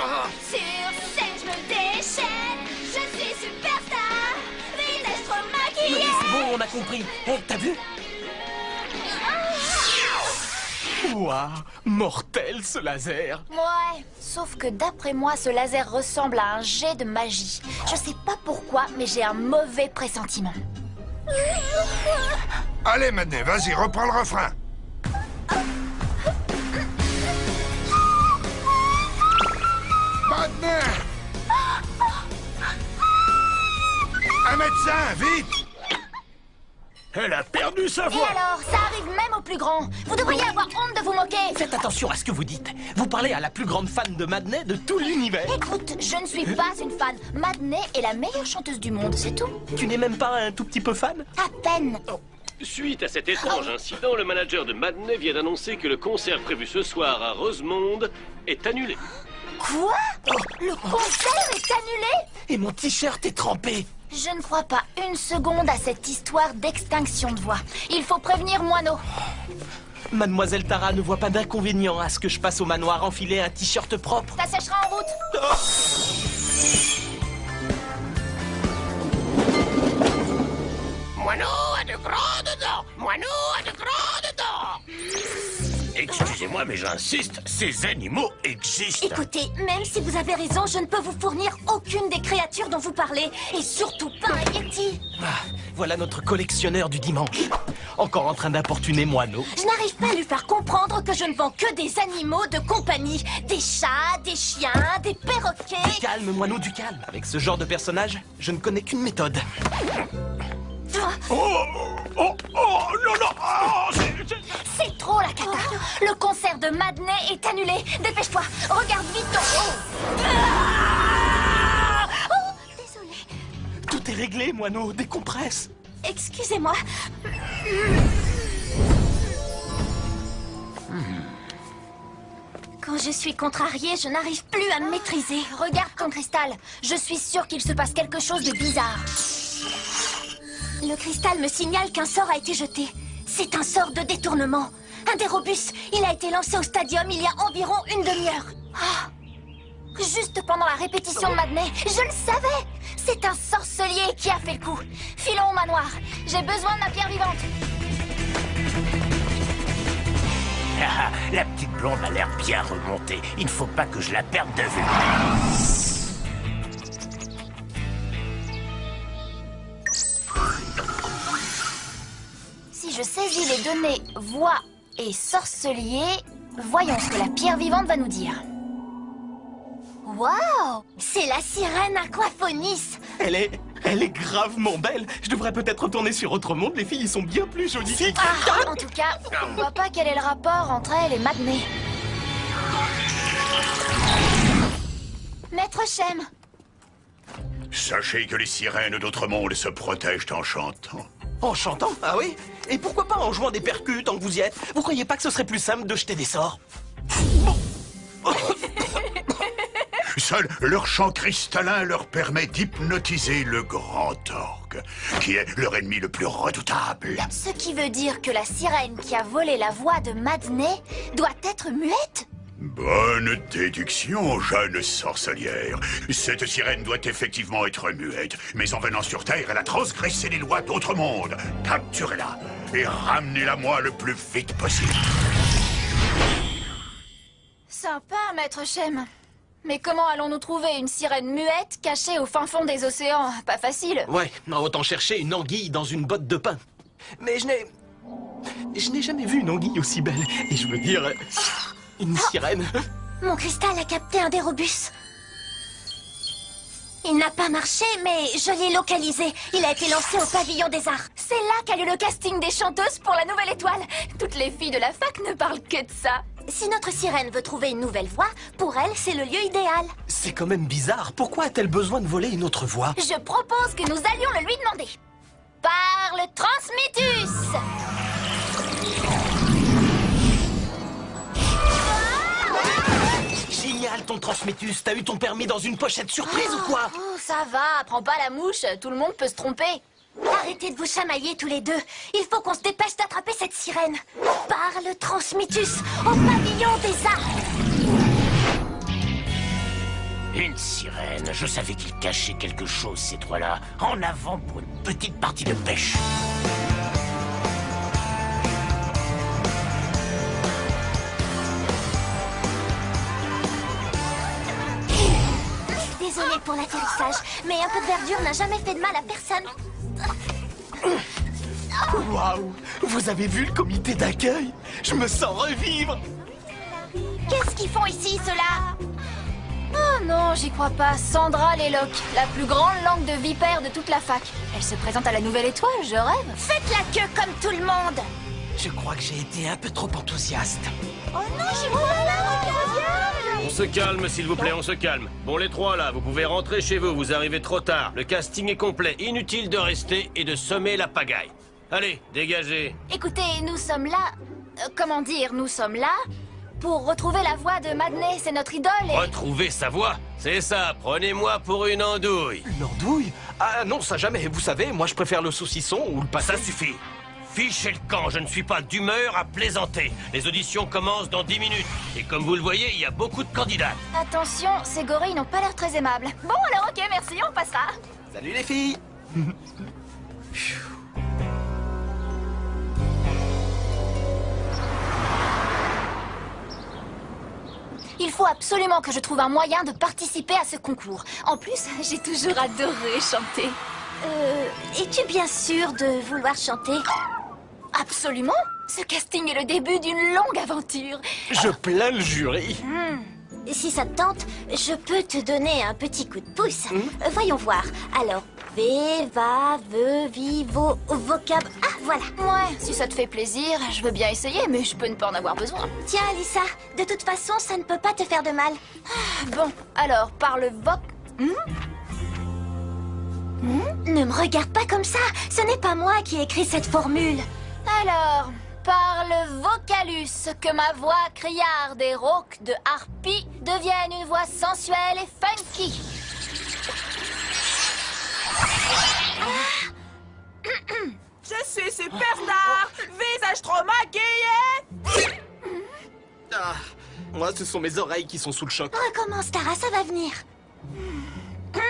Sur scène, je me déchaîne. Je suis superstar. Vitesse trop maquillée. C'est bon, on a compris. Hé, t'as vu? Ouah, mortel ce laser. Ouais, sauf que d'après moi, ce laser ressemble à un jet de magie. Je sais pas pourquoi, mais j'ai un mauvais pressentiment. Allez, Madney, vas-y, reprends le refrain. Madney! Un médecin, vite! Elle a perdu sa Et voix. alors, ça arrive même aux plus grands. Vous devriez avoir honte de vous moquer. Faites attention à ce que vous dites. Vous parlez à la plus grande fan de Madney de tout l'univers. Écoute, je ne suis pas une fan. Madney est la meilleure chanteuse du monde, c'est tout. Tu n'es même pas un tout petit peu fan? À peine. Suite à cet étrange incident, le manager de Madney vient d'annoncer que le concert prévu ce soir à Rosemonde est annulé. Quoi? Le concert est annulé? Et mon t-shirt est trempé. Je ne crois pas une seconde à cette histoire d'extinction de voix. Il faut prévenir Moineau. Mademoiselle Tara ne voit pas d'inconvénient à ce que je passe au manoir enfiler un t-shirt propre. Ça séchera en route. Moineau a de grandes dents. Moineau a de grandes dents. Excusez-moi, mais j'insiste, ces animaux existent. Écoutez, même si vous avez raison, je ne peux vous fournir aucune des créatures dont vous parlez. Et surtout pas un Yeti. Ah, voilà notre collectionneur du dimanche. Encore en train d'importuner Moineau. Je n'arrive pas à lui faire comprendre que je ne vends que des animaux de compagnie. Des chats, des chiens, des perroquets. Du calme, Moineau, du calme. Avec ce genre de personnage, je ne connais qu'une méthode. Oh, non, non, C'est trop la cata. Le concert de Madney est annulé. Dépêche-toi. Regarde vite ton... Oh, désolé. Tout est réglé, Moineau. Décompresse. Excusez-moi. Quand je suis contrariée, je n'arrive plus à me maîtriser. Regarde ton cristal. Je suis sûre qu'il se passe quelque chose de bizarre. Le cristal me signale qu'un sort a été jeté. C'est un sort de détournement. Un dérobus. Il a été lancé au stadium il y a environ une demi-heure. Ah. Juste pendant la répétition de Madney. Je le savais. C'est un sorcelier qui a fait le coup. Filons au manoir. J'ai besoin de ma pierre vivante. La petite blonde a l'air bien remontée. Il ne faut pas que je la perde de vue. Si je saisis les données voix et sorcelier, voyons ce que la pierre vivante va nous dire. Waouh! C'est la sirène Aquaphonis! Elle est gravement belle. Je devrais peut-être retourner sur Autre-Monde. Les filles y sont bien plus jolies. Ah, en tout cas, on voit pas quel est le rapport entre elle et Madney. Maître Shem. Sachez que les sirènes d'Autre-Monde se protègent en chantant. En chantant? Ah oui? Et pourquoi pas en jouant des percus tant que vous y êtes? Vous croyez pas que ce serait plus simple de jeter des sorts? Seul leur chant cristallin leur permet d'hypnotiser le grand orgue, qui est leur ennemi le plus redoutable. Ce qui veut dire que la sirène qui a volé la voix de Madney doit être muette? Bonne déduction, jeune sorcelière. Cette sirène doit effectivement être muette, mais en venant sur Terre, elle a transgressé les lois d'Autre-Monde. Capturez-la et ramenez-la moi le plus vite possible. Sympa, Maître Shem. Mais comment allons-nous trouver une sirène muette cachée au fin fond des océans? Pas facile. Ouais, autant chercher une anguille dans une botte de pain. Mais je n'ai jamais vu une anguille aussi belle. Et je veux dire, une sirène. Mon cristal a capté un dérobus. Il n'a pas marché, mais je l'ai localisé. Il a été lancé au pavillon des arts. C'est là qu'a lieu le casting des chanteuses pour la nouvelle étoile. Toutes les filles de la fac ne parlent que de ça. Si notre sirène veut trouver une nouvelle voix, pour elle, c'est le lieu idéal. C'est quand même bizarre. Pourquoi a-t-elle besoin de voler une autre voix? Je propose que nous allions le lui demander. Parle Transmitus! Génial ton Transmitus. T'as eu ton permis dans une pochette surprise ou quoi? Oh, ça va, prends pas la mouche, tout le monde peut se tromper. Arrêtez de vous chamailler tous les deux. Il faut qu'on se dépêche d'attraper cette sirène. Parle Transmitus au pavillon des arts. Une sirène. Je savais qu'ils cachaient quelque chose, ces trois-là. En avant pour une petite partie de pêche. Désolée pour l'atterrissage, mais un peu de verdure n'a jamais fait de mal à personne. Waouh! Vous avez vu le comité d'accueil? Je me sens revivre! Qu'est-ce qu'ils font ici, ceux-là? Oh non, j'y crois pas. Sandra Leloc, la plus grande langue de vipère de toute la fac. Elle se présente à la Nouvelle Étoile, je rêve. Faites la queue comme tout le monde. Je crois que j'ai été un peu trop enthousiaste. Oh non, j'y crois pas. On se calme, s'il vous plaît, on se calme. Bon, les trois là, vous pouvez rentrer chez vous, vous arrivez trop tard. Le casting est complet, inutile de rester et de semer la pagaille. Allez, dégagez. Écoutez, nous sommes là... comment dire, nous sommes là pour retrouver la voix de Madney, c'est notre idole et... Retrouvez sa voix. C'est ça, prenez-moi pour une andouille. Une andouille? Ah non, ça jamais. Vous savez, moi je préfère le saucisson ou le pâté. Ça suffit. Fichez le camp, je ne suis pas d'humeur à plaisanter. Les auditions commencent dans 10 minutes. Et comme vous le voyez, il y a beaucoup de candidats. Attention, ces gorilles n'ont pas l'air très aimables. Bon alors ok, merci, on passera. Salut les filles! Il faut absolument que je trouve un moyen de participer à ce concours. En plus, j'ai toujours adoré chanter. Es-tu bien sûr de vouloir chanter? Absolument. Ce casting est le début d'une longue aventure. Je plains le jury. Si ça te tente, je peux te donner un petit coup de pouce. Voyons voir. Alors, V, va, ve, vi, vo, vocab... Ah, voilà. Ouais, si ça te fait plaisir, je veux bien essayer, mais je peux ne pas en avoir besoin. Tiens, Alissa, de toute façon, ça ne peut pas te faire de mal. Bon, alors, par le voc... Ne me regarde pas comme ça. Ce n'est pas moi qui ai écrit cette formule. Alors, par le vocalus, que ma voix criarde et rauque de harpie devienne une voix sensuelle et funky. Je suis superstar, visage trop maquillé. Ah, moi, ce sont mes oreilles qui sont sous le choc. Recommence, Tara, ça va venir. Je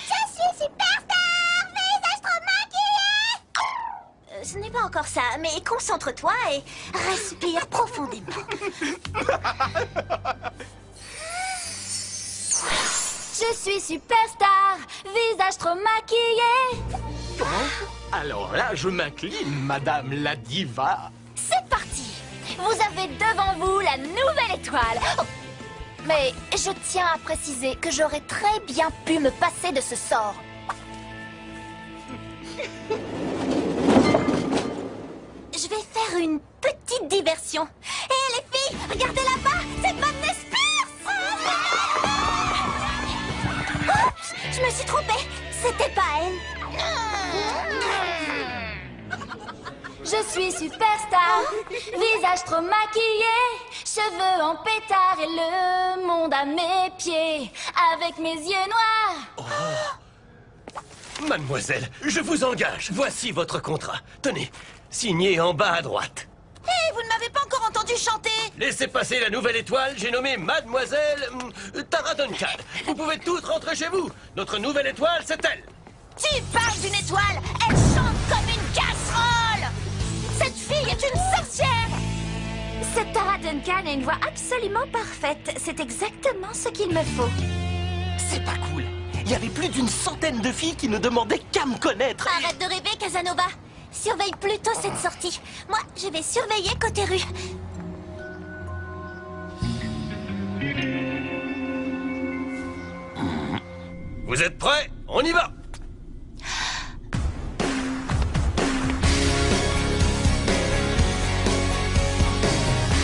suis superstar, visage trop maquillé. Ce n'est pas encore ça, mais concentre-toi et respire profondément. Je suis superstar, visage trop maquillé. Alors là, je m'incline, madame la diva. C'est parti. Vous avez devant vous la nouvelle étoile. Oh. Mais je tiens à préciser que j'aurais très bien pu me passer de ce sort. Je vais faire une petite diversion. Hé, les filles, regardez là-bas, c'est Madney Spears. Oups, je me suis trompée. C'était pas elle. Je suis superstar, visage trop maquillé, cheveux en pétard et le monde à mes pieds, avec mes yeux noirs. Mademoiselle, je vous engage. Voici votre contrat. Tenez, signé en bas à droite. Hé, vous ne m'avez pas encore entendu chanter. Laissez passer la nouvelle étoile, j'ai nommé Mademoiselle Tara Duncan. Vous pouvez toutes rentrer chez vous. Notre nouvelle étoile, c'est elle. Tu parles d'une étoile, elle chante comme une casserole. Cette fille est une sorcière. Cette Tara Duncan a une voix absolument parfaite. C'est exactement ce qu'il me faut. C'est pas cool. Il y avait plus d'une centaine de filles qui ne demandaient qu'à me connaître. Arrête de rêver, Casanova. Surveille plutôt cette sortie. Moi, je vais surveiller côté rue. Vous êtes prêts? On y va.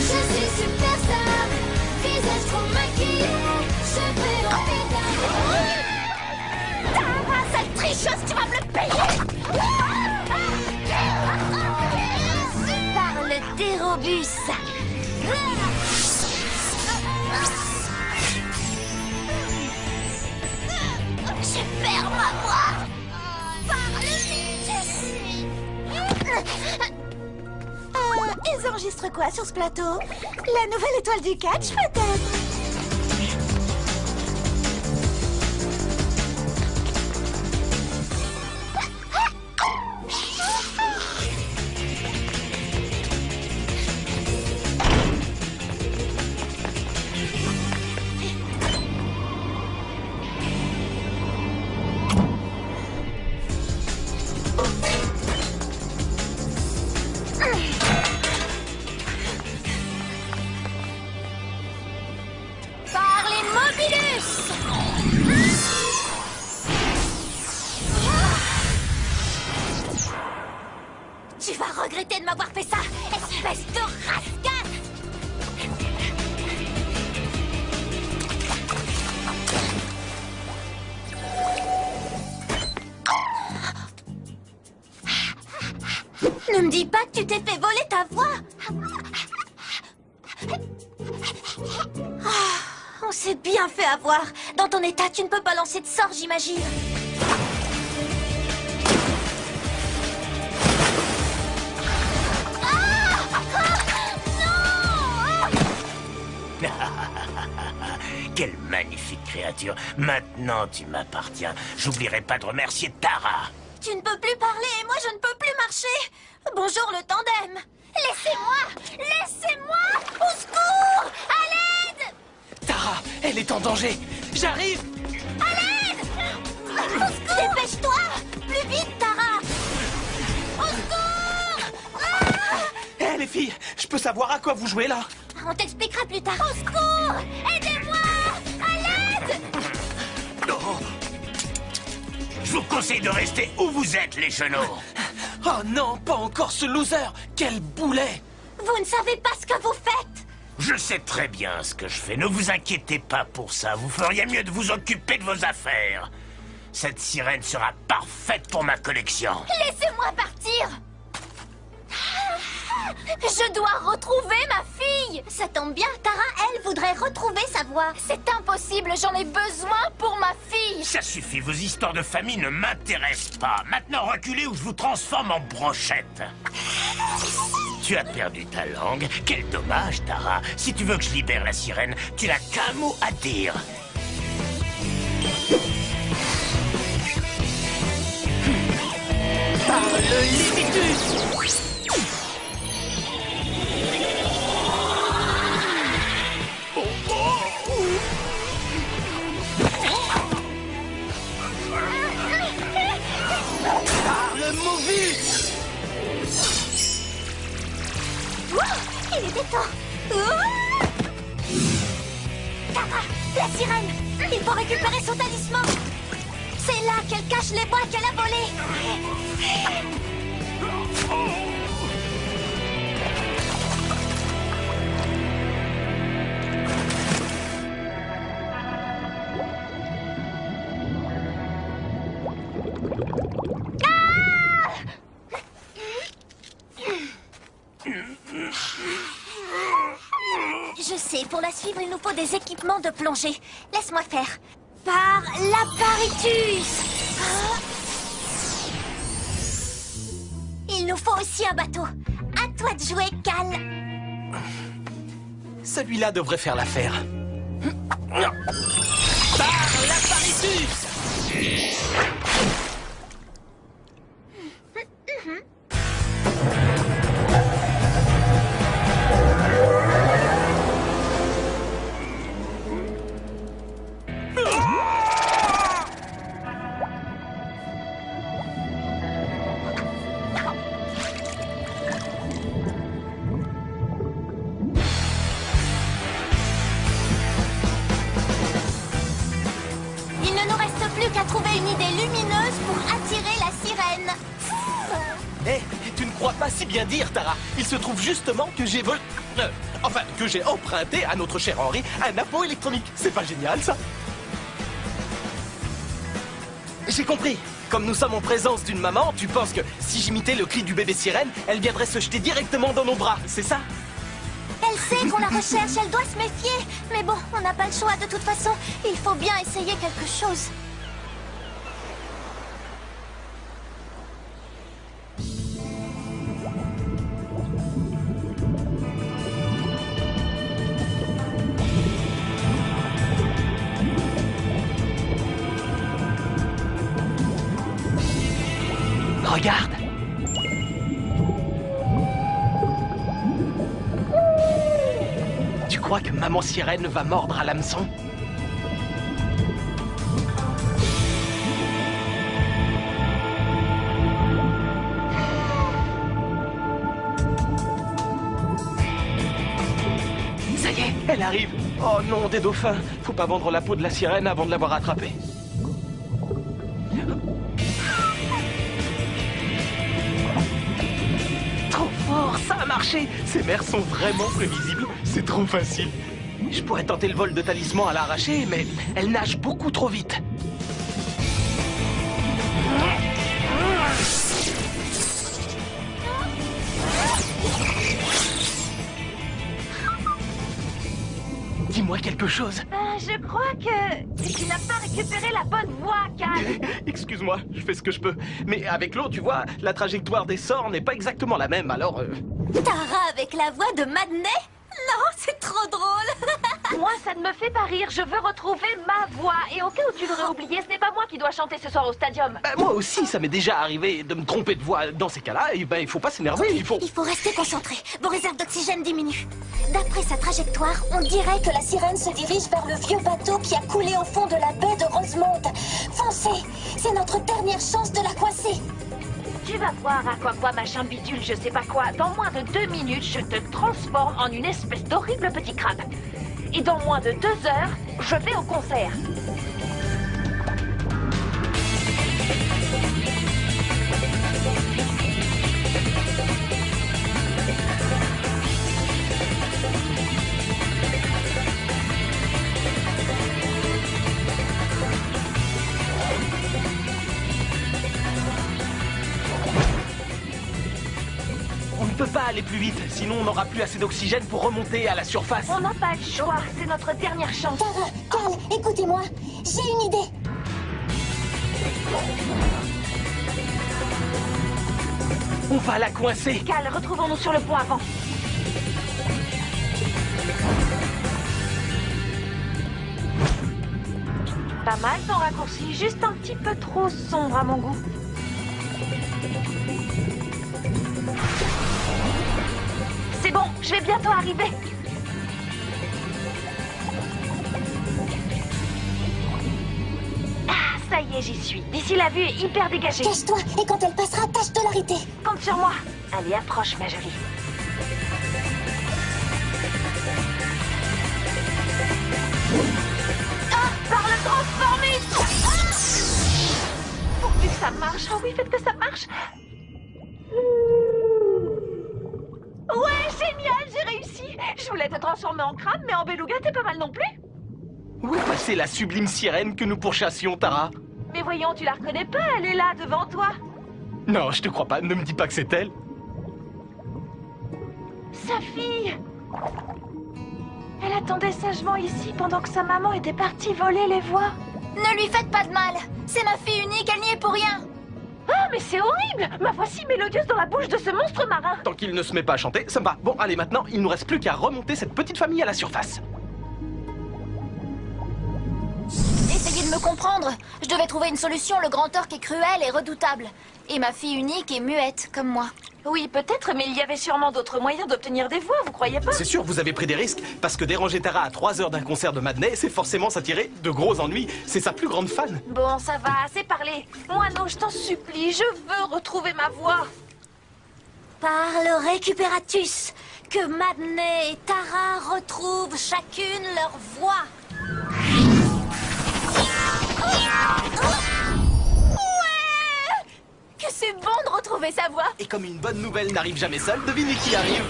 Je suis superstar, visage trop maquillé, cheveux en pétard. Tara, sale tricheuse, tu vas me le payer. Par le dérobus. Je perds ma voix. Parle vite. Ils enregistrent quoi sur ce plateau? La nouvelle étoile du catch, peut-être? Tu vas regretter de m'avoir fait ça, espèce de rascal! Ne me dis pas que tu t'es fait voler ta voix! Ah, on s'est bien fait avoir. Dans ton état, tu ne peux pas lancer de sort, j'imagine. Quelle magnifique créature. Maintenant, tu m'appartiens. J'oublierai pas de remercier Tara. Tu ne peux plus parler et moi je ne peux plus marcher. Bonjour le tandem. Laissez-moi! Laissez-moi! Au secours! À l'aide! Tara, elle est en danger. J'arrive. À l'aide! Au secours! Dépêche-toi! Plus vite, Tara! Au secours! Hé, les filles, je peux savoir à quoi vous jouez là? On t'expliquera plus tard. Au secours! Aidez-moi! À l'aide! Je vous conseille de rester où vous êtes, les genoux. Oh non, pas encore ce loser. Quel boulet. Vous ne savez pas ce que vous faites! Je sais très bien ce que je fais. Ne vous inquiétez pas pour ça. Vous feriez mieux de vous occuper de vos affaires. Cette sirène sera parfaite pour ma collection. Laissez-moi partir! Je dois retrouver ma fille! Ça tombe bien, Tara, elle, voudrait retrouver sa voix. C'est impossible, j'en ai besoin pour ma fille! Ça suffit, vos histoires de famille ne m'intéressent pas. Maintenant, reculez ou je vous transforme en brochette. Tu as perdu ta langue. Quel dommage, Tara. Si tu veux que je libère la sirène, tu n'as qu'un mot à dire. Par le Lévitus. Par le Movus. Il était temps! Tara, la sirène! Il faut récupérer son talisman! C'est là qu'elle cache les bois qu'elle a volés! Je sais, pour la suivre, il nous faut des équipements de plongée. Laisse-moi faire. Par l'apparitus! Il nous faut aussi un bateau. À toi de jouer, Cal. Celui-là devrait faire l'affaire. Par l'apparitus. Il ne nous reste plus qu'à trouver une idée lumineuse pour attirer la sirène. Eh, tu ne crois pas si bien dire, Tara. Il se trouve justement que j'ai que j'ai emprunté à notre cher Henri un appeau électronique. C'est pas génial, ça? J'ai compris. Comme nous sommes en présence d'une maman, tu penses que si j'imitais le cri du bébé sirène, elle viendrait se jeter directement dans nos bras, c'est ça? Elle sait qu'on la recherche, elle doit se méfier. Mais bon, on n'a pas le choix de toute façon. Il faut bien essayer quelque chose. Regarde. Tu crois que maman sirène va mordre à l'hameçon? Ça y est, elle arrive. Oh non, des dauphins. Faut pas vendre la peau de la sirène avant de l'avoir attrapée. marché. Ces mers sont vraiment prévisibles. C'est trop facile. Je pourrais tenter le vol de talisman à l'arraché, mais elle nage beaucoup trop vite. Dis-moi quelque chose. Je crois que tu n'as pas récupéré la bonne voie, Cal. Excuse-moi, je fais ce que je peux. Mais avec l'eau, tu vois, la trajectoire des sorts n'est pas exactement la même, alors... Tara avec la voix de Madney? Non, c'est trop drôle. Moi, ça ne me fait pas rire. Je veux retrouver ma voix. Et au cas où tu l'aurais oublié, ce n'est pas moi qui dois chanter ce soir au stadium. Moi aussi, ça m'est déjà arrivé de me tromper de voix. Dans ces cas-là, il faut pas s'énerver, il faut... Il faut rester concentré. Vos réserves d'oxygène diminuent. D'après sa trajectoire, on dirait que la sirène se dirige vers le vieux bateau qui a coulé au fond de la baie de Rosemont. Foncez! C'est notre dernière chance de la coincer. Tu vas voir à quoi machin bidule, je sais pas quoi. Dans moins de 2 minutes, je te transforme en une espèce d'horrible petit crabe. Et dans moins de 2 heures, je vais au concert. On ne peut pas aller plus vite, sinon on n'aura plus assez d'oxygène pour remonter à la surface. On n'a pas le choix, c'est notre dernière chance. Tara, Cal, écoutez-moi. J'ai une idée. On va la coincer. Cal, retrouvons-nous sur le pont avant. Pas mal ton raccourci, juste un petit peu trop sombre à mon goût. C'est bon, je vais bientôt arriver. Ah, ça y est, j'y suis. D'ici, la vue est hyper dégagée. Cache-toi, et quand elle passera, tâche de l'arrêter. Compte sur moi. Allez, approche, ma jolie. Ah, par le transformisme. Pourvu que ça marche. Oh oui, faites que ça marche. Ouais, génial, j'ai réussi. Je voulais te transformer en crabe, mais en beluga, t'es pas mal non plus. Où est passée la sublime sirène que nous pourchassions, Tara? Mais voyons, tu la reconnais pas, elle est là, devant toi. Non, je te crois pas, ne me dis pas que c'est elle. Sa fille. Elle attendait sagement ici pendant que sa maman était partie voler les voix. Ne lui faites pas de mal. C'est ma fille unique, elle n'y est pour rien. Ah, mais c'est horrible. Ma voix si mélodieuse dans la bouche de ce monstre marin. Tant qu'il ne se met pas à chanter, ça me va. Bon, allez, maintenant, il nous reste plus qu'à remonter cette petite famille à la surface. Essayez de me comprendre. Je devais trouver une solution. Le grand orque est cruel et redoutable. Et ma fille unique est muette, comme moi. Oui, peut-être, mais il y avait sûrement d'autres moyens d'obtenir des voix, vous croyez pas? C'est sûr, vous avez pris des risques, parce que déranger Tara à 3 heures d'un concert de Madney, c'est forcément s'attirer de gros ennuis. C'est sa plus grande fan. Bon, ça va, assez parlé. Moineau, je t'en supplie, je veux retrouver ma voix. Par le récupératus, que Madney et Tara retrouvent chacune leur voix. Que c'est bon de retrouver sa voix. Et comme une bonne nouvelle n'arrive jamais seule, devinez qui arrive.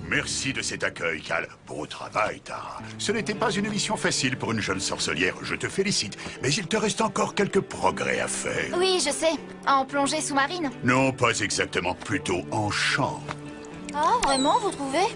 Merci de cet accueil, Cal. Beau travail, Tara. Ce n'était pas une mission facile pour une jeune sorcelière, je te félicite. Mais il te reste encore quelques progrès à faire. Oui, je sais. En plongée sous-marine. Non, pas exactement, plutôt en chant. Oh, vraiment, vous trouvez?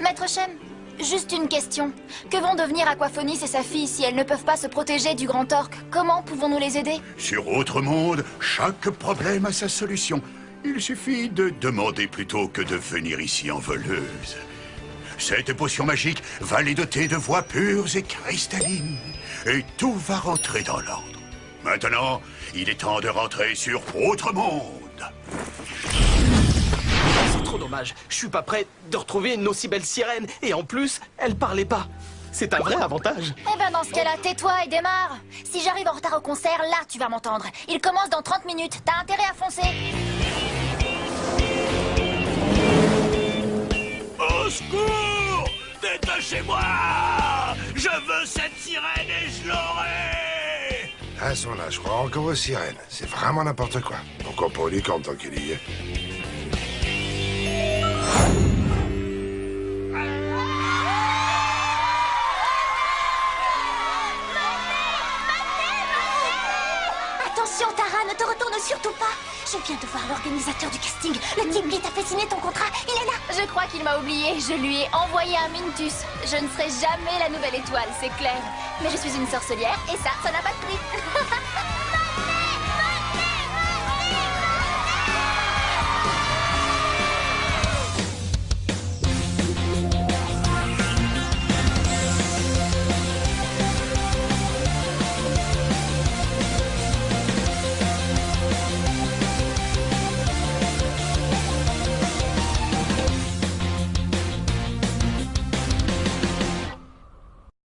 Maître Shem, juste une question. Que vont devenir Aquaphonis et sa fille si elles ne peuvent pas se protéger du grand orque? Comment pouvons-nous les aider? Sur Autre Monde, chaque problème a sa solution. Il suffit de demander plutôt que de venir ici en voleuse. Cette potion magique va les doter de voix pures et cristallines. Et tout va rentrer dans l'ordre. Maintenant, il est temps de rentrer sur Autre Monde. C'est trop dommage. Je suis pas prêt de retrouver une aussi belle sirène. Et en plus, elle parlait pas. C'est un vrai avantage. Eh ben dans ce cas-là, tais-toi et démarre. Si j'arrive en retard au concert, là tu vas m'entendre. Il commence dans 30 minutes. T'as intérêt à foncer. Au secours! Détachez-moi! Je veux cette sirène et je l'aurai! À son âge, je crois encore aux sirènes. C'est vraiment n'importe quoi. Pourquoi pas au licorne tant qu'il y est? l'organisateur du casting. Le type qui t'a fait signer ton contrat, il est là. Je crois qu'il m'a oublié. Je lui ai envoyé un Mintus. Je ne serai jamais la nouvelle étoile, c'est clair. Mais je suis une sorcelière et ça n'a pas de prix.